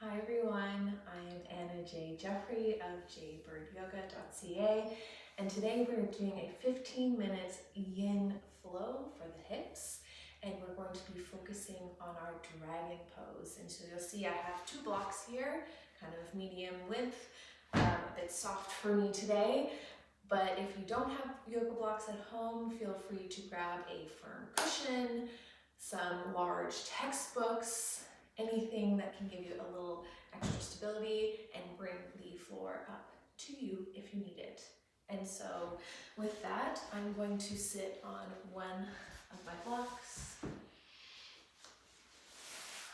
Hi everyone, I'm Anna Jay Jeffery of jbirdyoga.ca, and today we're doing a 15 minutes yin flow for the hips, and we're going to be focusing on our dragon pose. And so you'll see I have two blocks here, kind of medium width, a bit soft for me today. But if you don't have yoga blocks at home, feel free to grab a firm cushion, some large textbooks, anything that can give you a little extra stability and bring the floor up to you if you need it. And so with that, I'm going to sit on one of my blocks,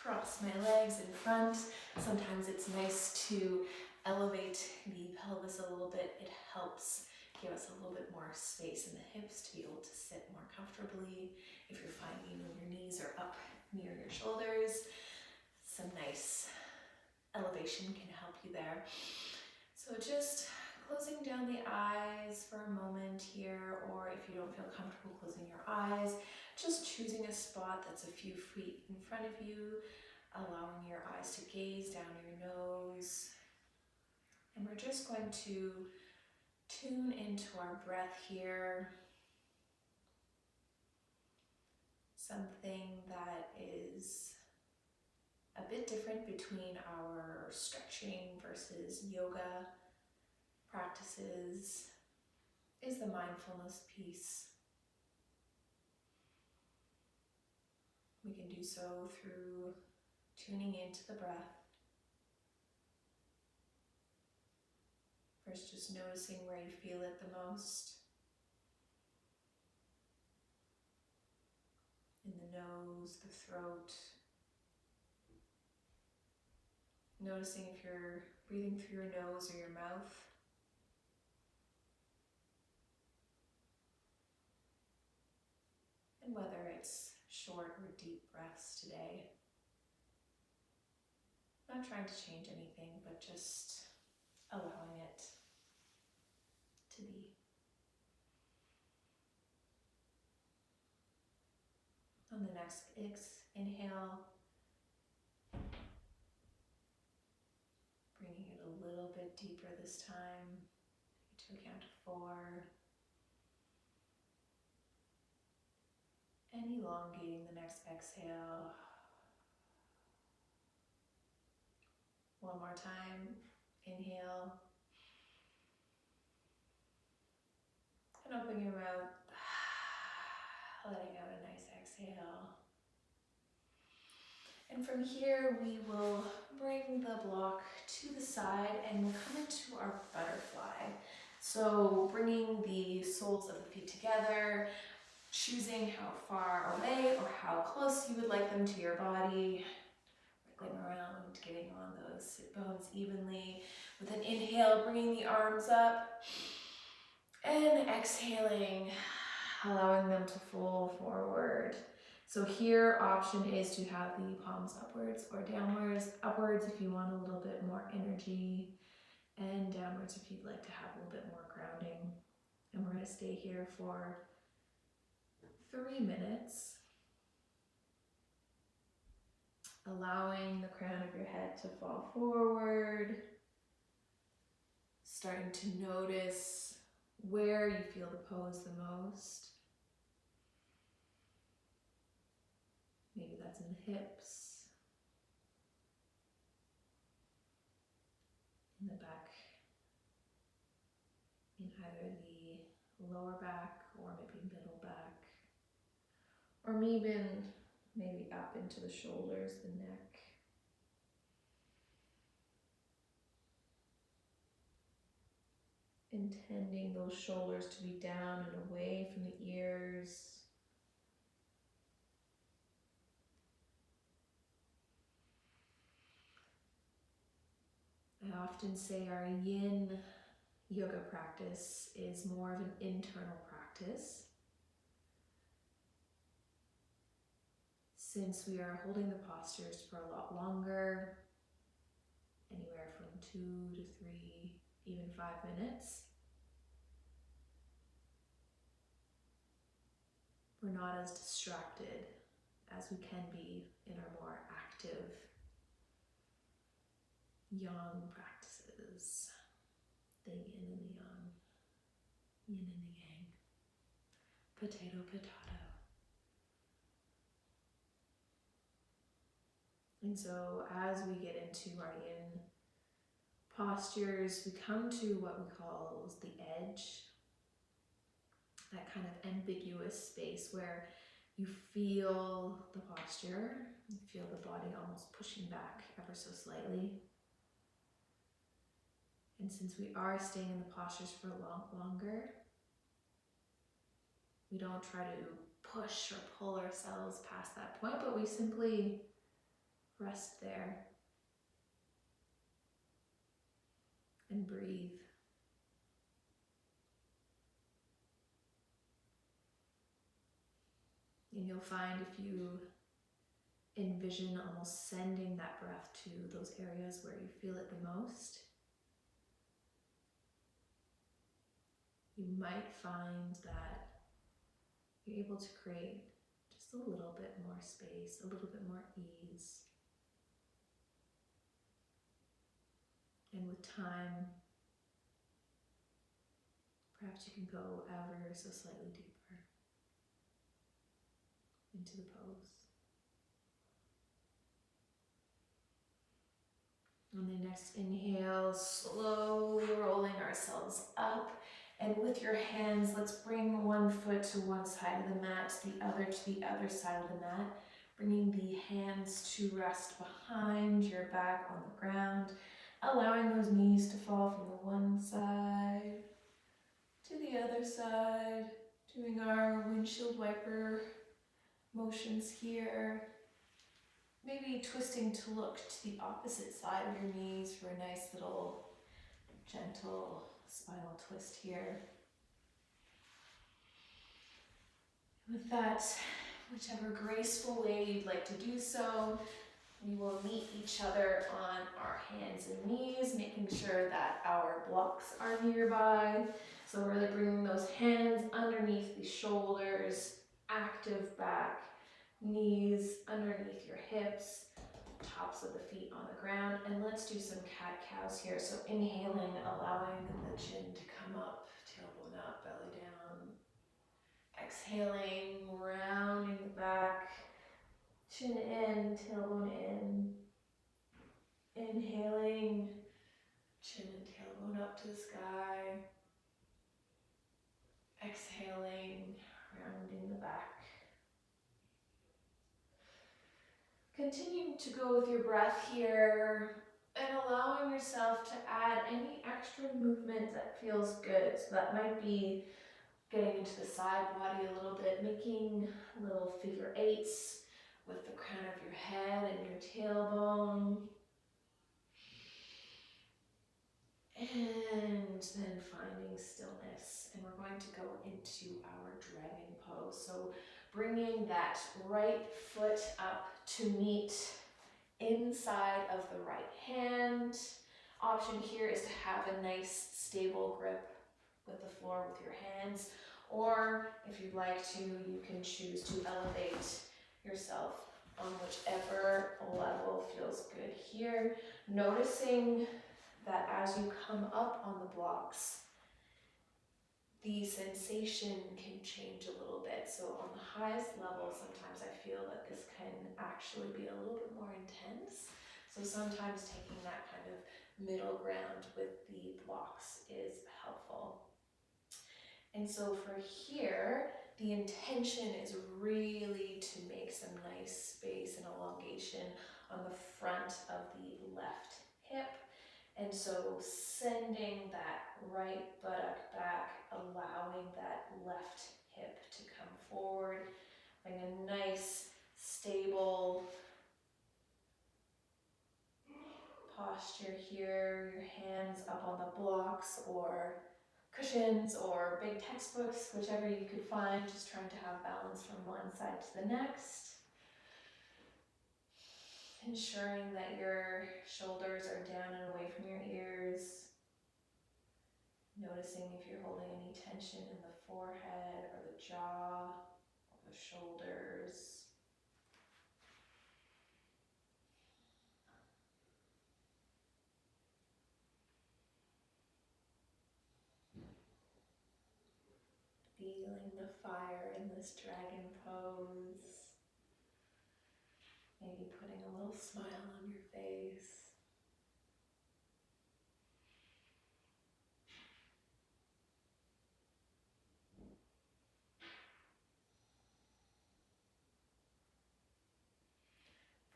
cross my legs in front. Sometimes it's nice to elevate the pelvis a little bit. It helps give us a little bit more space in the hips to be able to sit more comfortably. If you're finding your knees are up near your shoulders, some nice elevation can help you there. So just closing down the eyes for a moment here, or if you don't feel comfortable closing your eyes, just choosing a spot that's a few feet in front of you, allowing your eyes to gaze down your nose. And we're just going to tune into our breath here. Something that is a bit different between our stretching versus yoga practices is the mindfulness piece. We can do so through tuning into the breath. First, just noticing where you feel it the most. In the nose, the throat. Noticing if you're breathing through your nose or your mouth. And whether it's short or deep breaths today. Not trying to change anything, but just allowing it to be. On the next inhale, bringing it a little bit deeper this time to a count of 4. And elongating the next exhale. One more time. Inhale. And open your mouth. Letting out a nice exhale. And from here, we will bring the block to the side and we'll come into our butterfly. So bringing the soles of the feet together, choosing how far away or how close you would like them to your body. Wriggling around, getting on those sit bones evenly. With an inhale, bringing the arms up. And exhaling, allowing them to fold forward. So here, option is to have the palms upwards or downwards. Upwards if you want a little bit more energy, and downwards if you'd like to have a little bit more grounding. And we're going to stay here for 3 minutes. Allowing the crown of your head to fall forward. Starting to notice where you feel the pose the most. Maybe that's in the hips, in the back, in either the lower back or maybe middle back, or maybe up into the shoulders, the neck. Intending those shoulders to be down and away from the ears. I often say our yin yoga practice is more of an internal practice. Since we are holding the postures for a lot longer, anywhere from 2 to 3, even 5 minutes, we're not as distracted as we can be in our more active yang practices, the yin and the yang, yin and the yang, potato, potato. And so as we get into our yin postures, we come to what we call the edge, that kind of ambiguous space where you feel the posture, you feel the body almost pushing back ever so slightly. And since we are staying in the postures for longer, we don't try to push or pull ourselves past that point, but we simply rest there and breathe. And you'll find if you envision almost sending that breath to those areas where you feel it the most, you might find that you're able to create just a little bit more space, a little bit more ease. And with time, perhaps you can go ever so slightly deeper into the pose. On the next inhale, slowly rolling ourselves up. And with your hands, let's bring one foot to one side of the mat, the other to the other side of the mat. Bringing the hands to rest behind your back on the ground. Allowing those knees to fall from the one side to the other side. Doing our windshield wiper motions here. Maybe twisting to look to the opposite side of your knees for a nice little gentle spinal twist here. With that, whichever graceful way you'd like to do so, we will meet each other on our hands and knees, making sure that our blocks are nearby. So really bringing those hands underneath the shoulders, active back, knees underneath your hips, tops of the feet on the ground. And let's do some cat-cows here. So inhaling, allowing the chin to come up, tailbone up, belly down. Exhaling, rounding the back, chin in, tailbone in. Inhaling, chin and tailbone up to the sky. Exhaling, rounding the back. Continue to go with your breath here and allowing yourself to add any extra movement that feels good. So that might be getting into the side body a little bit, making little figure eights with the crown of your head and your tailbone. And then finding stillness. And we're going to go into our dragon pose. So bringing that right foot up to meet inside of the right hand. Option here is to have a nice stable grip with the floor with your hands. Or if you'd like to, you can choose to elevate yourself on whichever level feels good here. Noticing that as you come up on the blocks, the sensation can change a little bit. So on the highest level, sometimes I feel that this can actually be a little bit more intense. So sometimes taking that kind of middle ground with the blocks is helpful. And so for here, the intention is really to make some nice space and elongation on the front of the left hip. And so sending that right buttock back, allowing that left hip to come forward, bring a nice, stable posture here, your hands up on the blocks or cushions or big textbooks, whichever you could find, just trying to have balance from one side to the next. Ensuring that your shoulders are down and away from your ears. Noticing if you're holding any tension in the forehead or the jaw or the shoulders. Feeling the fire in this dragon pose. Maybe putting a little smile on your face.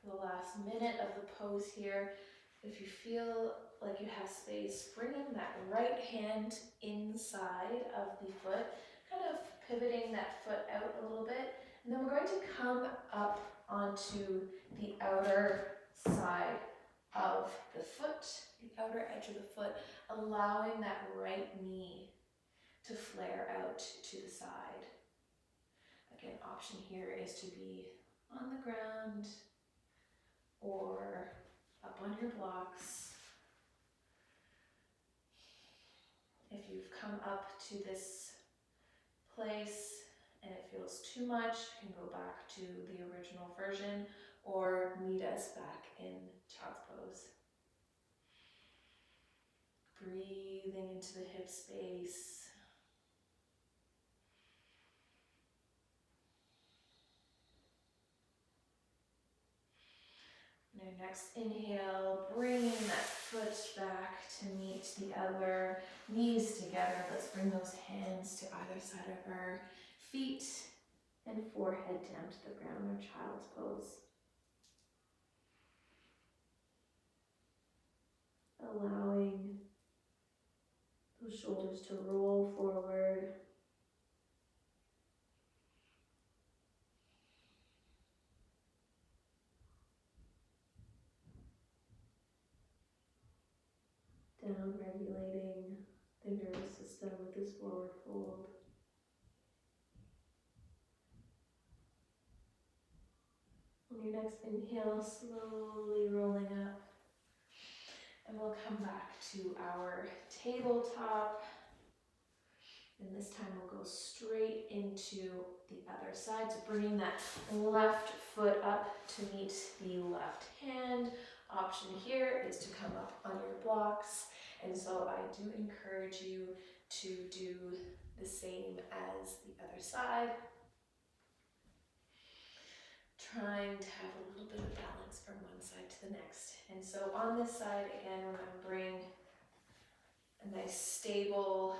For the last minute of the pose here, if you feel like you have space, bringing that right hand inside of the foot, kind of pivoting that foot out a little bit. And then we're going to come up onto the outer side of the foot, the outer edge of the foot, allowing that right knee to flare out to the side. Again, option here is to be on the ground or up on your blocks. If you've come up to this place and it feels too much, you can go back to the original version or meet us back in child's pose. Breathing into the hip space. And our next inhale, bringing that foot back to meet the other, knees together. Let's bring those hands to either side of our feet and forehead down to the ground, our child's pose. Allowing those shoulders to roll forward. Down regulating the nervous system with this forward fold. On your next inhale, slowly rolling up. And we'll come back to our tabletop. And this time we'll go straight into the other side. So bringing that left foot up to meet the left hand. Option here is to come up on your blocks. And so I do encourage you to do the same as the other side. Trying to have a little bit of balance from one side to the next. And so on this side, again, remembering a nice stable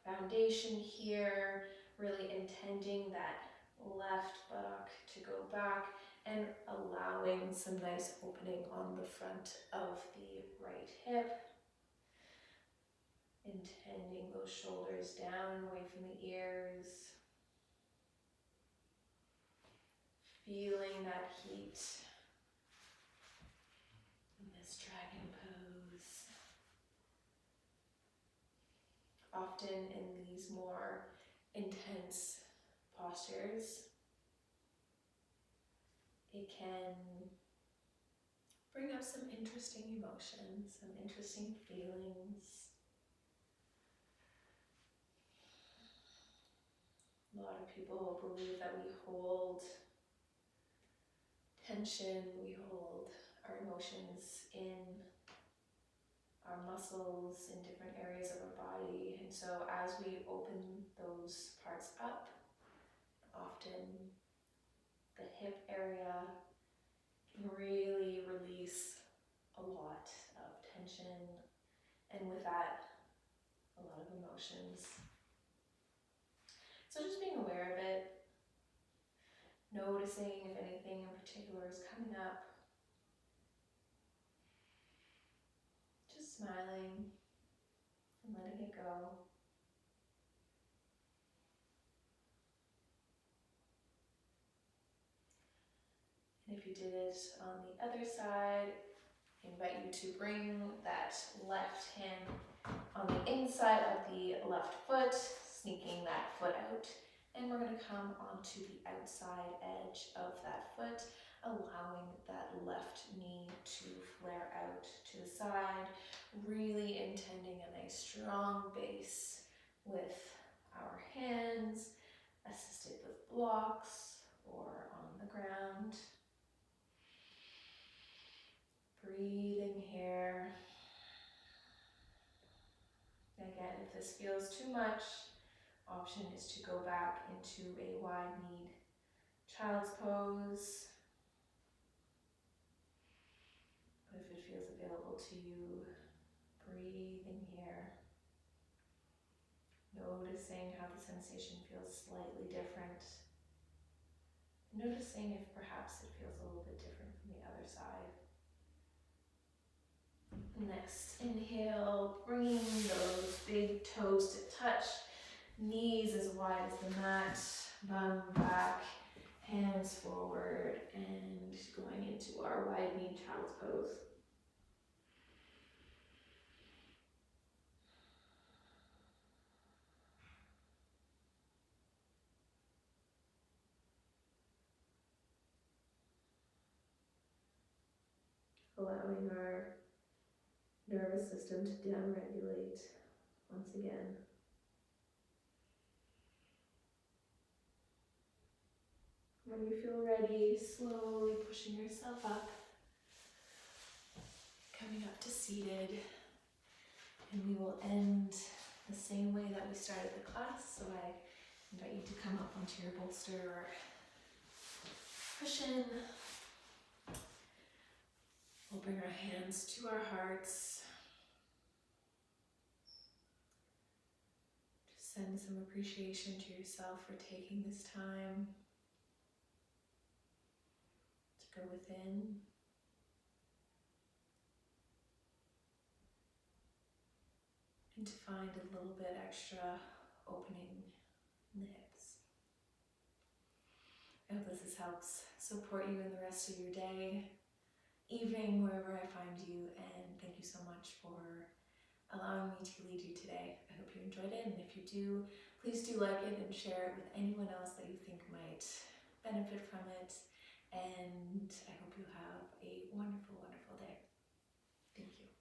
foundation here, really intending that left buttock to go back and allowing some nice opening on the front of the right hip. Intending those shoulders down away from the ears. Feeling that heat in this dragon pose. Often in these more intense postures, it can bring up some interesting emotions, some interesting feelings. A lot of people believe that we hold tension, we hold our emotions in our muscles, in different areas of our body. And so as we open those parts up, often the hip area can really release a lot of tension, and with that, a lot of emotions. So just being aware of it, noticing if anything in particular is coming up, just smiling and letting it go. And if you did it on the other side, I invite you to bring that left hand on the inside of the left foot, sneaking that foot out. And we're going to come onto the outside edge of that foot, allowing that left knee to flare out to the side, really intending a nice strong base with our hands, assisted with blocks or on the ground. Breathing here. Again, if this feels too much, option is to go back into a wide-kneed child's pose. But if it feels available to you, breathing here. Noticing how the sensation feels slightly different. Noticing if perhaps it feels a little bit different from the other side. Next, inhale, bringing those big toes to touch, knees as wide as the mat, bum back, hands forward, and going into our wide-kneed child's pose. Allowing our nervous system to downregulate once again. When you feel ready, slowly pushing yourself up, coming up to seated, and we will end the same way that we started the class. So I invite you to come up onto your bolster or cushion. We'll bring our hands to our hearts. Just send some appreciation to yourself for taking this time to go within. And to find a little bit extra opening in the hips. I hope this helps support you in the rest of your day, evening, wherever I find you, and thank you so much for allowing me to lead you today. I hope you enjoyed it, and if you do, please do like it and share it with anyone else that you think might benefit from it, and I hope you have a wonderful, wonderful day. Thank you.